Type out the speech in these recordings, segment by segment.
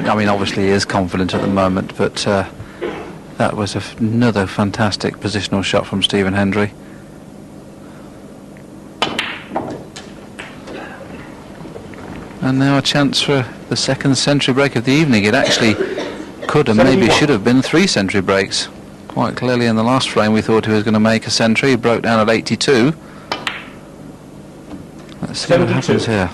I mean, obviously he is confident at the moment, but that was another fantastic positional shot from Stephen Hendry. And now a chance for the second century break of the evening. It actually could and maybe should have been 3 century breaks. Quite clearly in the last frame we thought he was going to make a century. He broke down at 82. Let's see 72. What happens here.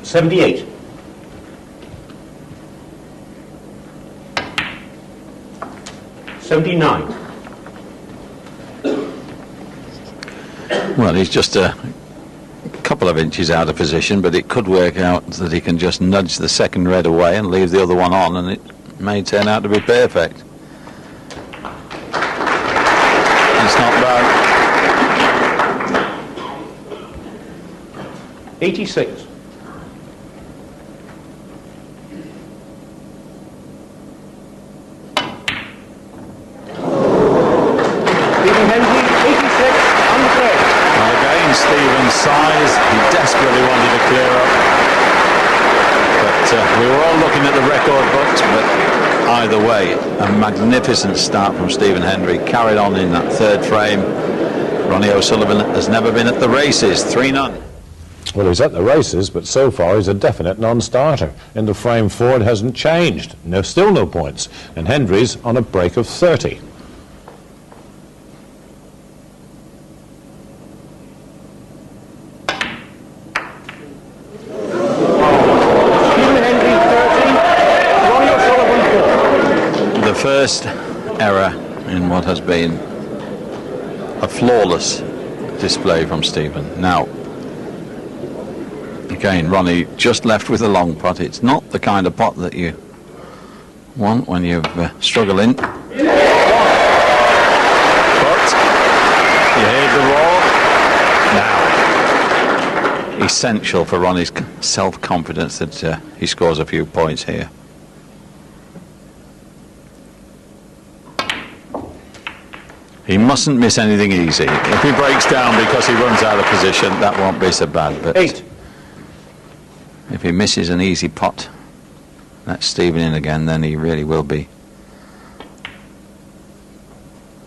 $78. $79. Well, he's just a couple of inches out of position, but it could work out that he can just nudge the second red away and leave the other one on, and it may turn out to be perfect. It's not bad. 86. Stephen's size, he desperately wanted to clear up, but we were all looking at the record books. But either way, a magnificent start from Stephen Hendry, carried on in that third frame. Ronnie O'Sullivan has never been at the races. 3-0. Well, he's at the races, but so far he's a definite non-starter. In the frame 4 it hasn't changed. Still no points, and Hendry's on a break of 30. First error in what has been a flawless display from Stephen. Now, again, Ronnie just left with a long pot. It's not the kind of pot that you want when you're struggling. But you heard the roar. Now, essential for Ronnie's self-confidence that he scores a few points here. He mustn't miss anything easy. If he breaks down because he runs out of position, that won't be so bad. But 8. If he misses an easy pot, that's Stephen in again, then he really will be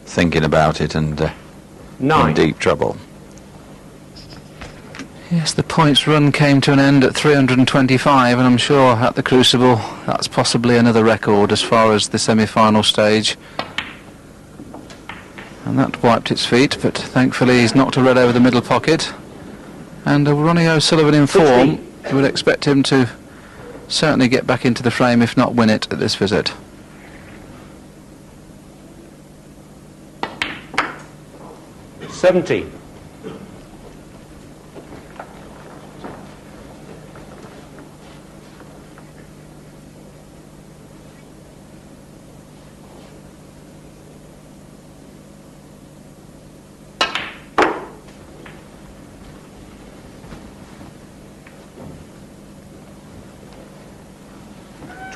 thinking about it and in deep trouble. Yes, the points run came to an end at 325, and I'm sure at the Crucible that's possibly another record as far as the semi-final stage. And that wiped its feet, but thankfully he's knocked a red over the middle pocket. And Ronnie O'Sullivan in form, you would expect him to certainly get back into the frame, if not win it, at this visit. $70.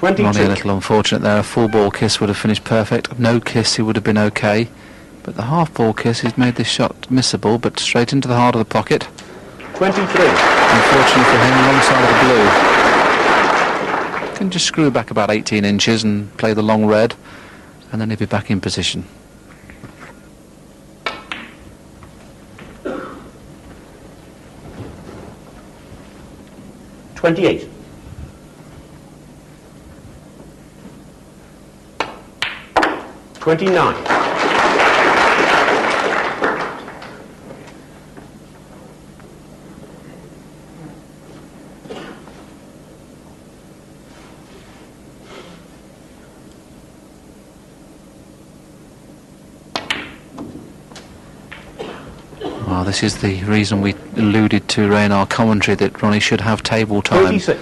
Ronnie a little unfortunate there. A full ball kiss would have finished perfect. No kiss, he would have been okay. But the half ball kiss, he's made this shot missable, but straight into the heart of the pocket. 23. Unfortunately for him, wrong side of the blue. Can just screw back about 18 inches and play the long red, and then he'll be back in position. $28. 29. Well, this is the reason we alluded to, Ray, in our commentary, that Ronnie should have table time. 36.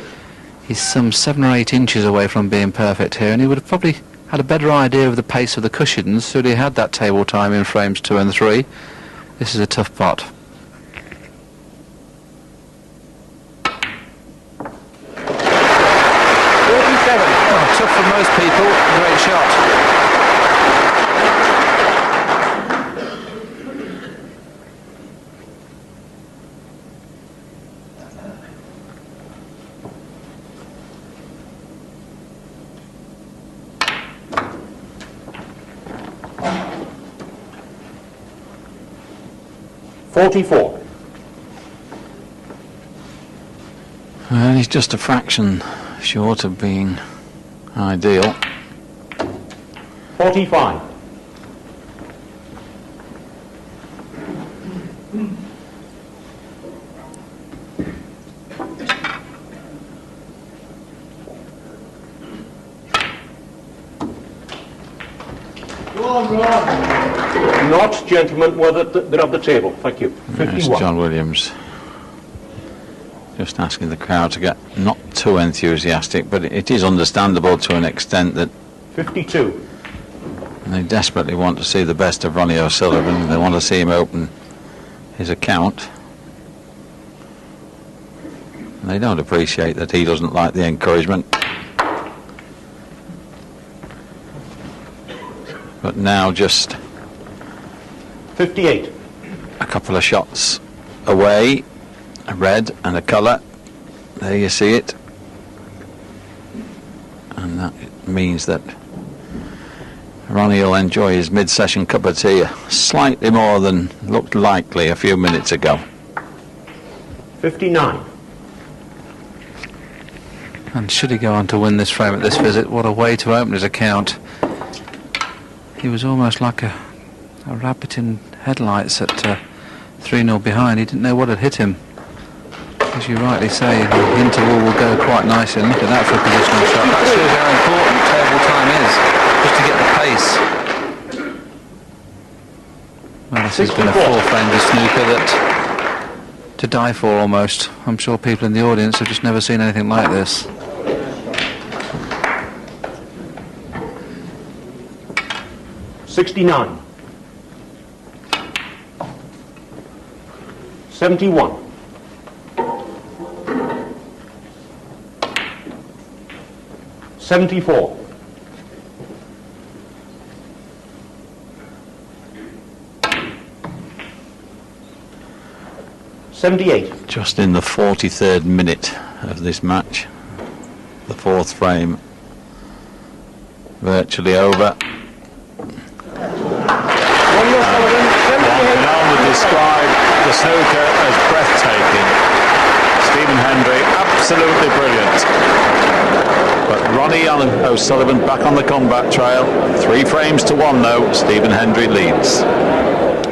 He's some 7 or 8 inches away from being perfect here, and he would have probably had a better idea of the pace of the cushions should he had that table time in frames 2 and 3. This is a tough pot. 47. Oh, tough for most people. Great shot. Well, he's just a fraction short of being ideal. 45. Not, gentlemen, whether they're at the table. Thank you. 51. There's John Williams. Just asking the crowd to get not too enthusiastic, but it is understandable to an extent that 52. they desperately want to see the best of Ronnie O'Sullivan. They want to see him open his account. And they don't appreciate that he doesn't like the encouragement. But now just 58. a couple of shots away, a red and a colour. There you see it. And that means that Ronnie will enjoy his mid-session cup of tea slightly more than looked likely a few minutes ago. 59. And should he go on to win this frame at this visit, what a way to open his account. He was almost like a rabbit in headlights at 3-0 behind. He didn't know what had hit him. As you rightly say, the interval will go quite nicely. And look at that for a positional shot. That shows how important table time is, just to get the pace. Well, this has been a 4-frame to snooker that to die for almost. I'm sure people in the audience have just never seen anything like this. 69. 71. 74. 78. Just in the 43rd minute of this match, the 4th frame virtually over. One would describe the snooker as breathtaking. Stephen Hendry, absolutely brilliant. But Ronnie O'Sullivan back on the comeback trail. 3 frames to 1 though. Stephen Hendry leads.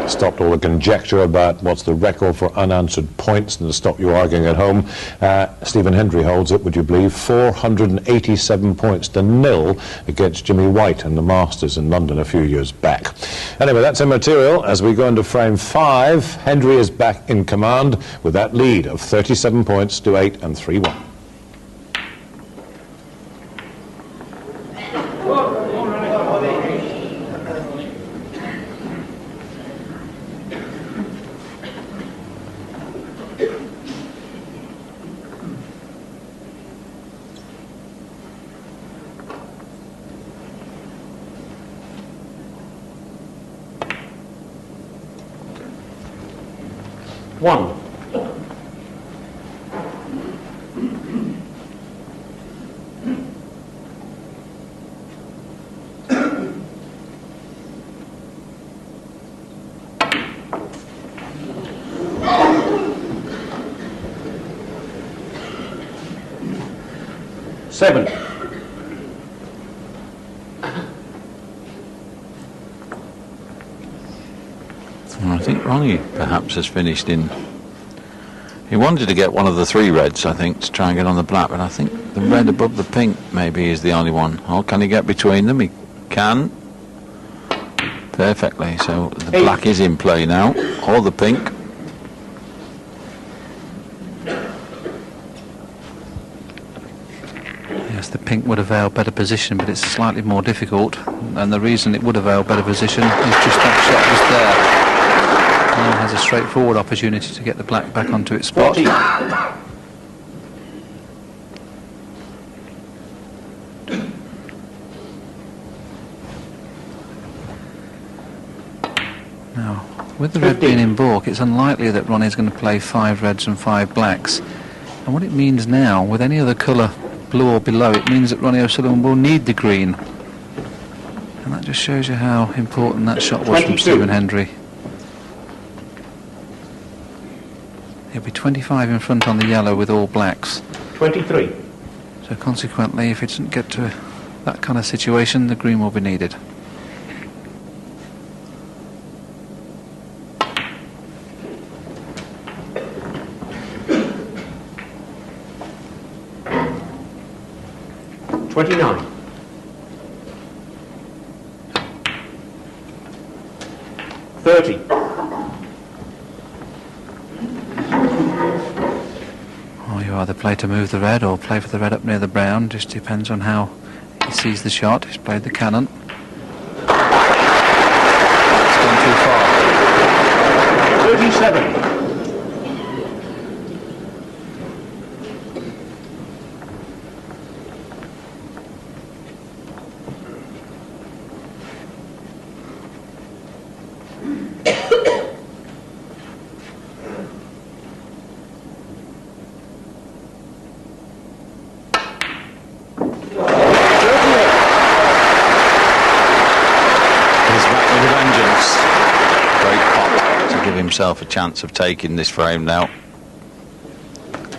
Stopped all the conjecture about what's the record for unanswered points and to stop you arguing at home. Stephen Hendry holds it, would you believe, 487 points to 0 against Jimmy White in the Masters in London a few years back. Anyway, that's immaterial. As we go into frame 5, Hendry is back in command with that lead of 37 points to 8 and 3-1. One. Seven. I think Ronnie perhaps has finished in. He wanted to get one of the 3 reds, I think, to try and get on the black, but I think the red above the pink maybe is the only one. Oh, can he get between them? He can. Perfectly. So the black is in play now, or the pink. the pink would avail better position, but it's slightly more difficult, and the reason it would avail better position is just that shot just there. Now has a straightforward opportunity to get the black back onto its spot. 40. Now, with the red being in baulk, it's unlikely that Ronnie's going to play 5 reds and 5 blacks. And what it means now, with any other colour, blue or below, it means that Ronnie O'Sullivan will need the green. And that just shows you how important that shot was 22. from Stephen Hendry. He'll be 25 in front on the yellow with all blacks. 23. So consequently, if it doesn't get to that kind of situation, the green will be needed. $29. $30. Or you either play to move the red or play for the red up near the brown. Just depends on how he sees the shot. He's played the cannon. It's gone too far. 37. Himself a chance of taking this frame now.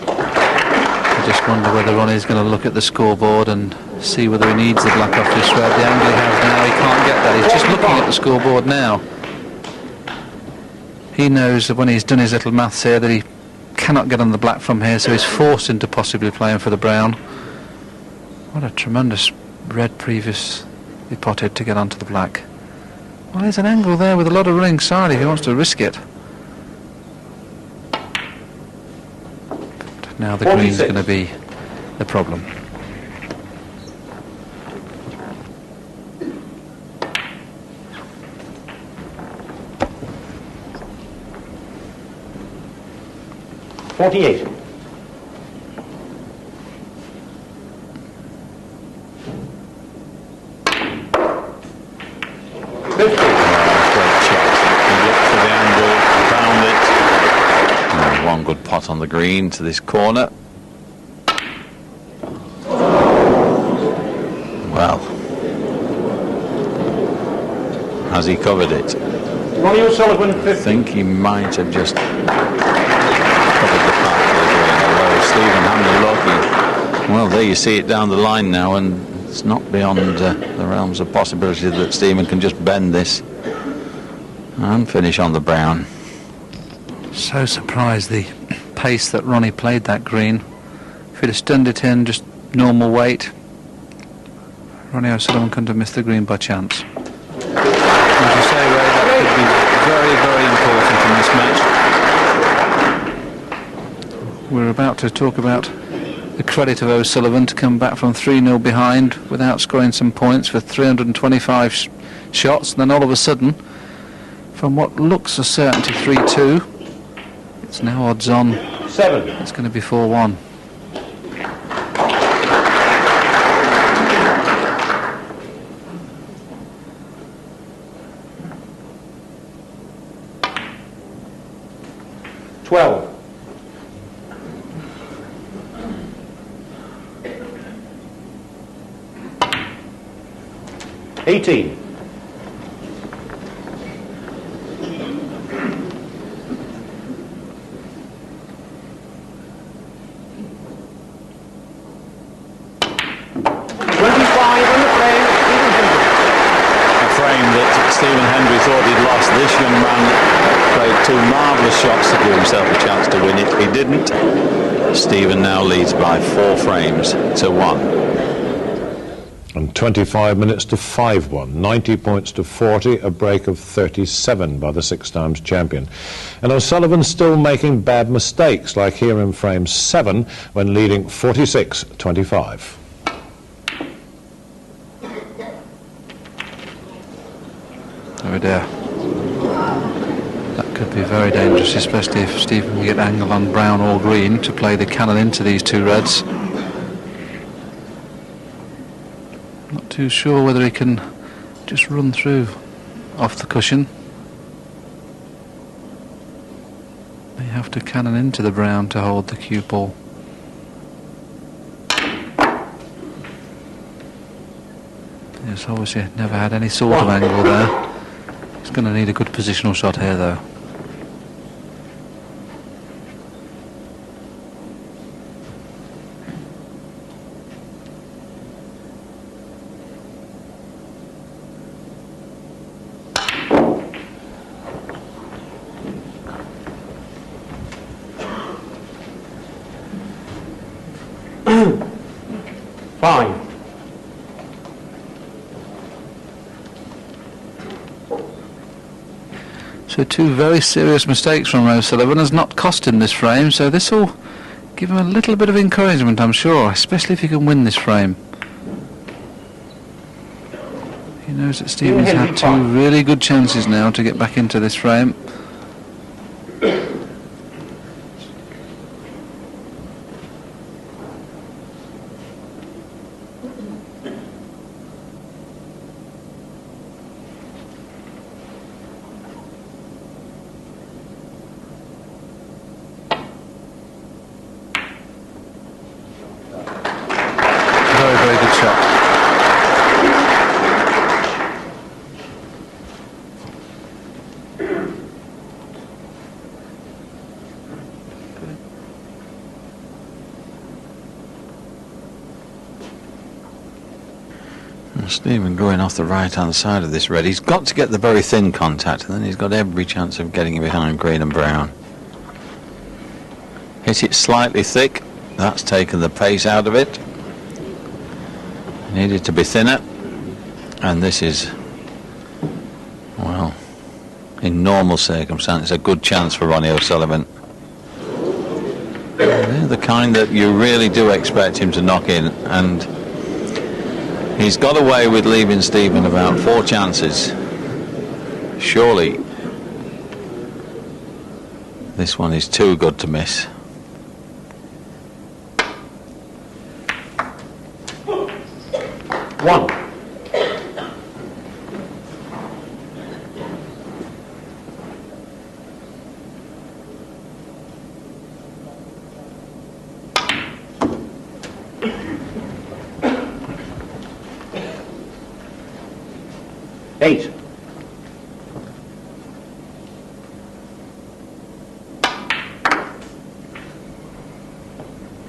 I just wonder whether Ronnie's going to look at the scoreboard and see whether he needs the black off this red. The angle he has now, he can't get that. He's just looking at the scoreboard now. He knows that when he's done his little maths here that he cannot get on the black from here, so he's forced into possibly playing for the brown. What a tremendous red previously potted to get onto the black. Well, there's an angle there with a lot of running side if he wants to risk it. Now the green's going to be the problem. $48. Good pot on the green to this corner. Well, has he covered it? Ronnie O'Sullivan, 50. I think he might have just covered the path for the green, although Stephen Hamlin lucky. Well, there you see it down the line now, and it's not beyond the realms of possibility that Stephen can just bend this and finish on the brown. So surprised the pace that Ronnie played that green. If he'd have stunned it in just normal weight, Ronnie O'Sullivan couldn't have missed the green by chance. As you say, Ray, that could be very, very important in this match. We're about to talk about the credit of O'Sullivan to come back from 3-0 behind without scoring some points for 325 shots, and then all of a sudden, from what looks a certainty 3-2, it's now odds on 7. it's going to be 4-1. $12. 18. 25 on the frame. A frame that Stephen Hendry thought he'd lost. This young man played 2 marvellous shots to give himself a chance to win it. He didn't. Stephen now leads by 4 frames to 1. And 25 minutes to 5-1, 90 points to 40, a break of 37 by the 6-times champion. And O'Sullivan still making bad mistakes, like here in frame 7 when leading 46-25. Oh dear. That could be very dangerous, especially if Stephen can get angle on brown or green to play the cannon into these two reds. Not too sure whether he can just run through off the cushion. They have to cannon into the brown to hold the cue ball. Yes, obviously never had any sort of angle there. He's going to need a good positional shot here though. Fine. So two very serious mistakes from O'Sullivan has not cost him this frame, so this will give him a little bit of encouragement, I'm sure, especially if he can win this frame. He knows that Stephen's had two really good chances now to get back into this frame. Very good shot. Stephen going off the right hand side of this red. He's got to get the very thin contact, and then he's got every chance of getting it behind green and brown. Hit it slightly thick. That's taken the pace out of it. Needed to be thinner, and this is, well, in normal circumstances, a good chance for Ronnie O'Sullivan. They're the kind that you really do expect him to knock in, and he's got away with leaving Stephen about 4 chances. Surely this one is too good to miss. One. Eight.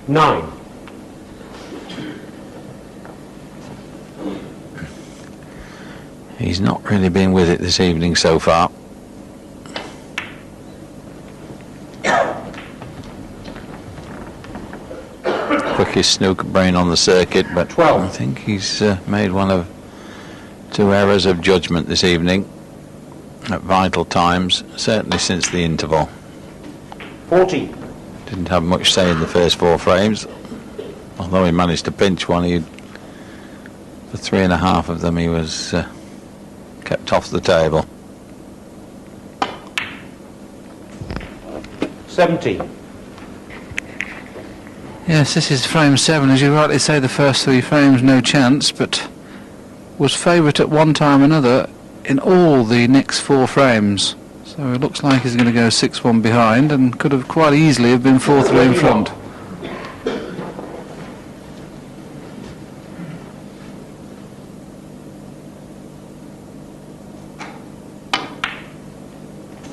Nine. He's not really been with it this evening so far. Quickest snooker brain on the circuit, but 12. I think he's made one of 2 errors of judgment this evening at vital times, certainly since the interval. 40. Didn't have much say in the first 4 frames, although he managed to pinch one. For 3.5 of them he was kept off the table. 70. Yes, this is frame 7. As you rightly say, the first 3 frames no chance, but was favourite at one time or another in all the next 4 frames. So it looks like he's going to go 6-1 behind and could have quite easily have been 4-3 in front.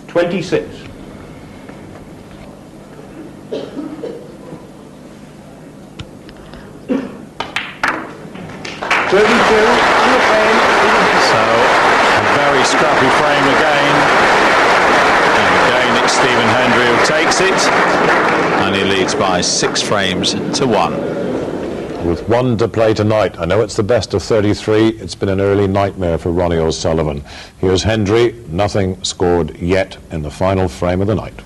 $26. So a very scrappy frame again, and again it's Stephen Hendry who takes it, and he leads by 6 frames to 1. With 1 to play tonight, I know it's the best of 33. It's been an early nightmare for Ronnie O'Sullivan. Here's Hendry, nothing scored yet in the final frame of the night.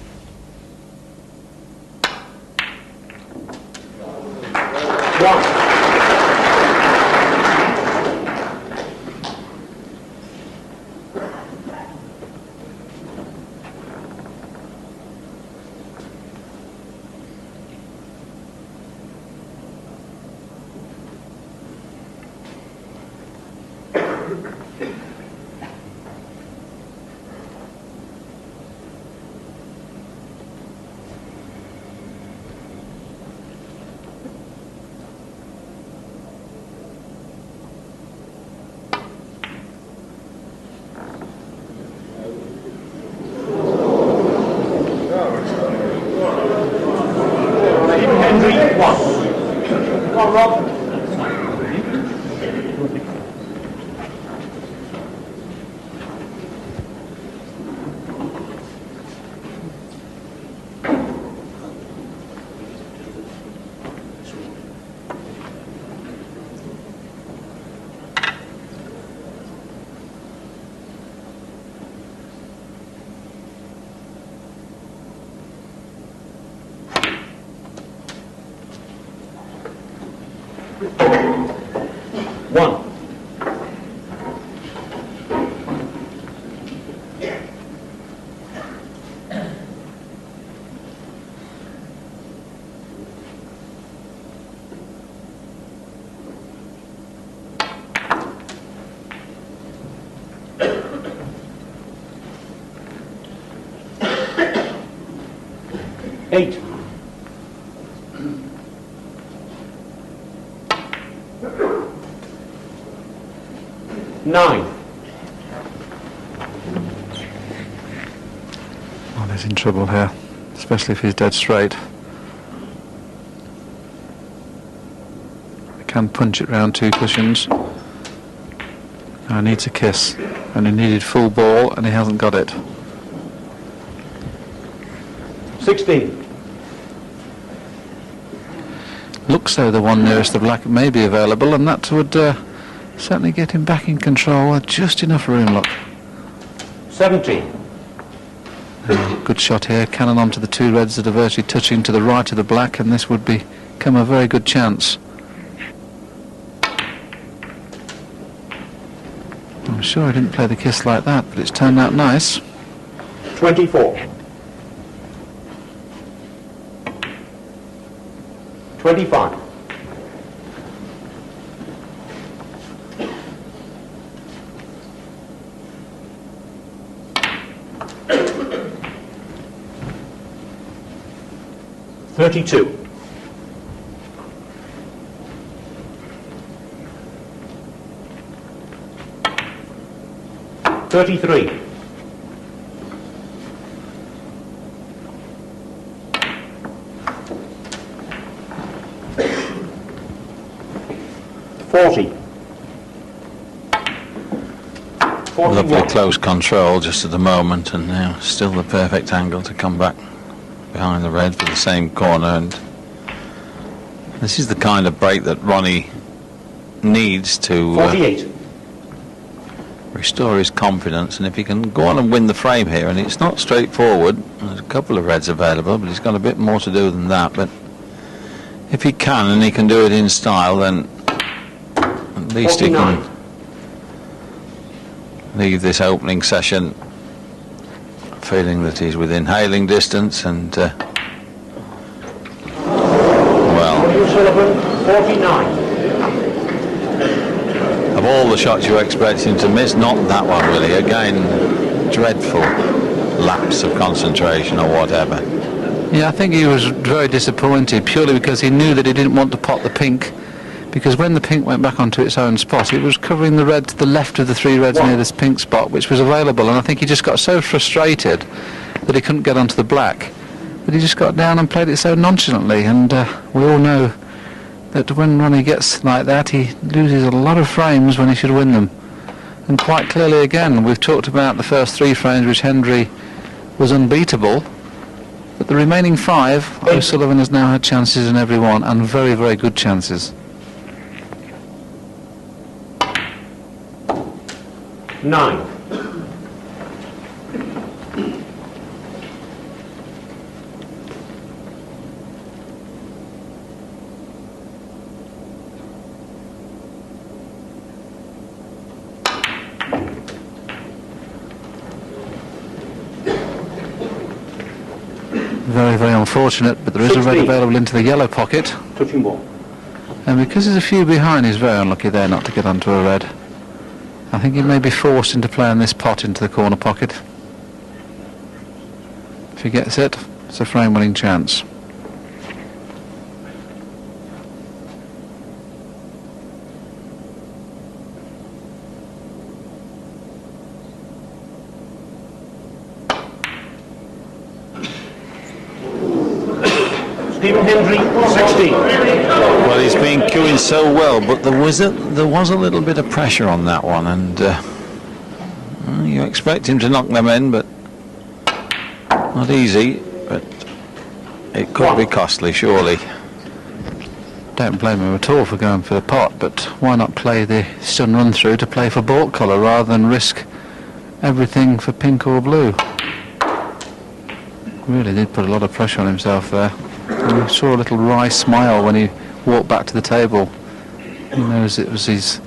Rob. One. Eight. Nine. Well, he's in trouble here, especially if he's dead straight. He can punch it round 2 cushions. Now he needs a kiss, and he needed full ball, and he hasn't got it. 16. Looks though the one nearest the black may be available, and that would certainly get him back in control with just enough room, look. 17. Good shot here, cannon onto the 2 reds that are virtually touching to the right of the black, and this would become a very good chance. I'm sure I didn't play the kiss like that, but it's turned out nice. 24. 25. 32. 33. 40. 41. Lovely close control just at the moment, and now still the perfect angle to come back behind the red for the same corner. And this is the kind of break that Ronnie needs to 48. restore his confidence, and if he can go on and win the frame here, and it's not straightforward, there's a couple of reds available, but he's got a bit more to do than that, but if he can, and he can do it in style, then at least 49. he can leave this opening session feeling that he's within hailing distance. And well, Sullivan, 49. of all the shots you expect him to miss, not that one really. Again, dreadful lapse of concentration or whatever. Yeah, I think he was very disappointed purely because he knew that he didn't want to pot the pink, because when the pink went back onto its own spot, it was covering the red to the left of the 3 reds near this pink spot, which was available, and I think he just got so frustrated that he couldn't get onto the black that he just got down and played it so nonchalantly. And we all know that when Ronnie gets like that, he loses a lot of frames when he should win them. And quite clearly again, we've talked about the first 3 frames which Hendry was unbeatable, but the remaining 5, O'Sullivan has now had chances in every one, and very, very good chances. 9. Very, very unfortunate, but there is a red 16. available into the yellow pocket, Touching ball. and because there's a few behind, he's very unlucky there not to get onto a red. I think he may be forced into playing this pot into the corner pocket. If he gets it, it's a frame winning chance. Stephen Hendry, 16. Well, he's been queuing so well, but there was a little bit of pressure on that one, and you expect him to knock them in, but not easy. But it could be costly, surely. Don't blame him at all for going for the pot, but why not play the stun run through to play for baulk colour rather than risk everything for pink or blue? Really did put a lot of pressure on himself there. And we saw a little wry smile when he walked back to the table. He knows it was his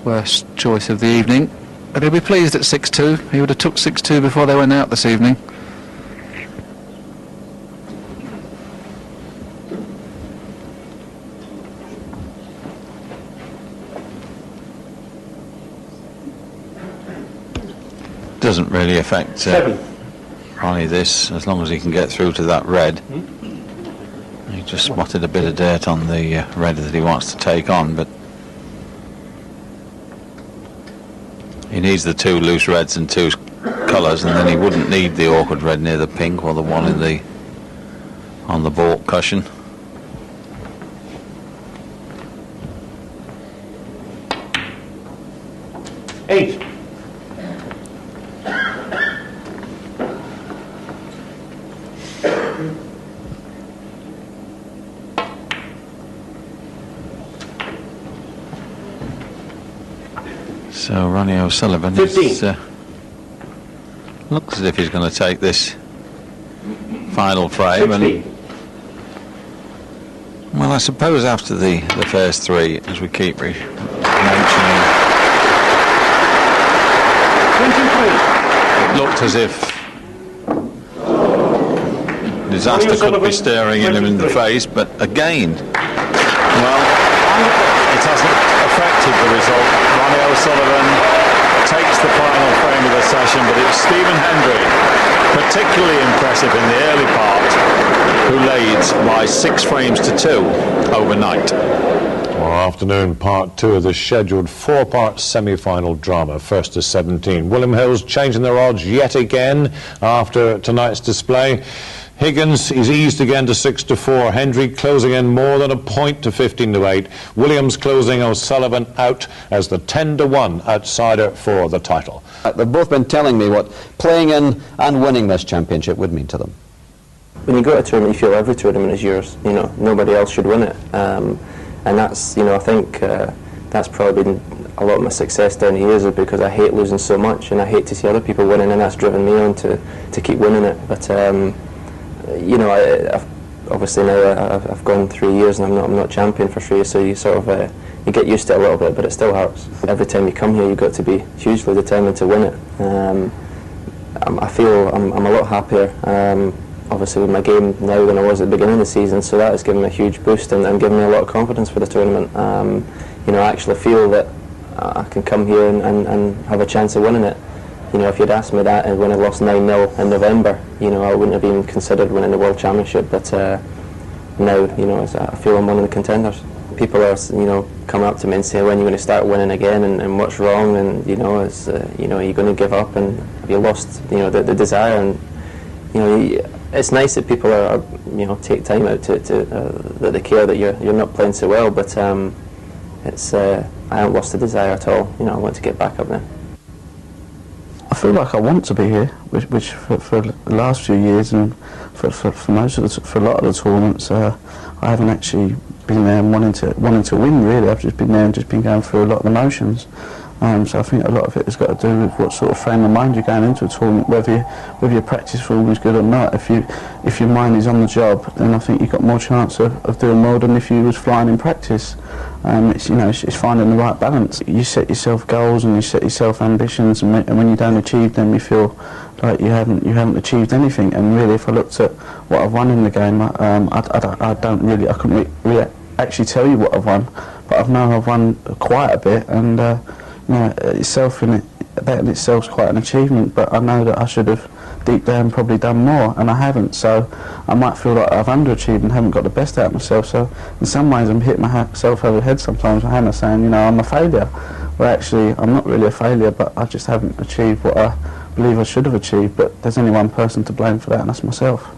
worst choice of the evening, but he'll be pleased at 6-2. He would have took 6-2 before they went out this evening. Doesn't really affect Ronnie this, as long as he can get through to that red. He just spotted a bit of dirt on the red that he wants to take on, but he needs the two loose reds and two colours, and then he wouldn't need the awkward red near the pink or the one in on the baulk cushion. Eight. So Ronnie O'Sullivan is, looks as if he's going to take this final frame. 16. And well, I suppose after the first three, as we keep mentioning, 23. it looked as if disaster could be staring him in the face, but again, well, it hasn't affected the result. Ronnie O'Sullivan takes the final frame of the session, but it's Stephen Hendry, particularly impressive in the early part, who leads by 6 frames to 2 overnight. Tomorrow afternoon, part 2 of the scheduled 4-part semi-final drama, 1st to 17. William Hill's changing their odds yet again after tonight's display. Higgins is eased again to 6-4. Hendry closing in more than a point to 15-8. Williams closing O'Sullivan out as the 10-1 outsider for the title. They've both been telling me what playing in and winning this championship would mean to them. When you go to a tournament, you feel every tournament is yours. You know, nobody else should win it. And that's, you know, I think that's probably been a lot of my success down the years, is because I hate losing so much and I hate to see other people winning, and that's driven me on to keep winning it. But you know, I've obviously now I've gone 3 years and I'm not champion for 3 years, so you sort of you get used to it a little bit, but it still hurts. Every time you come here, you've got to be hugely determined to win it. I feel I'm a lot happier, obviously, with my game now than I was at the beginning of the season, so that has given me a huge boost and given me a lot of confidence for the tournament. You know, I actually feel that I can come here and have a chance of winning it. You know, if you'd asked me that when I lost 9-0 in November, you know, I wouldn't have even considered winning the World Championship. But now, you know, I feel I'm one of the contenders. People are, you know, coming up to me and saying, when are you going to start winning again, and what's wrong, and you know, you know, are you going to give up, and have you lost, you know, the desire? And you know, it's nice that people are you know, take time out to that they care that you're not playing so well. But it's I haven't lost the desire at all. You know, I want to get back up there. I feel like I want to be here, which for the last few years and for most of for a lot of the tournaments, I haven't actually been there and wanting to win. Really, I've just been there and just been going through a lot of emotions. So I think a lot of it has got to do with what sort of frame of mind you're going into a tournament, whether your practice form is good or not. If your mind is on the job, then I think you've got more chance of doing well than if you was flying in practice. It's, you know, it's finding the right balance. You set yourself goals and you set yourself ambitions, and when you don't achieve them, you feel like you haven't achieved anything. And really, if I looked at what I've won in the game, I couldn't really actually tell you what I've won, but I know I've won quite a bit, and you know, that in itself is quite an achievement. But I know that I should have deep down probably done more, and I haven't. So I might feel like I've underachieved and haven't got the best out of myself. So in some ways, I'm hitting myself over the head sometimes. I'm saying, you know, I'm a failure. Well, actually, I'm not really a failure, but I just haven't achieved what I believe I should have achieved. But there's only one person to blame for that, and that's myself.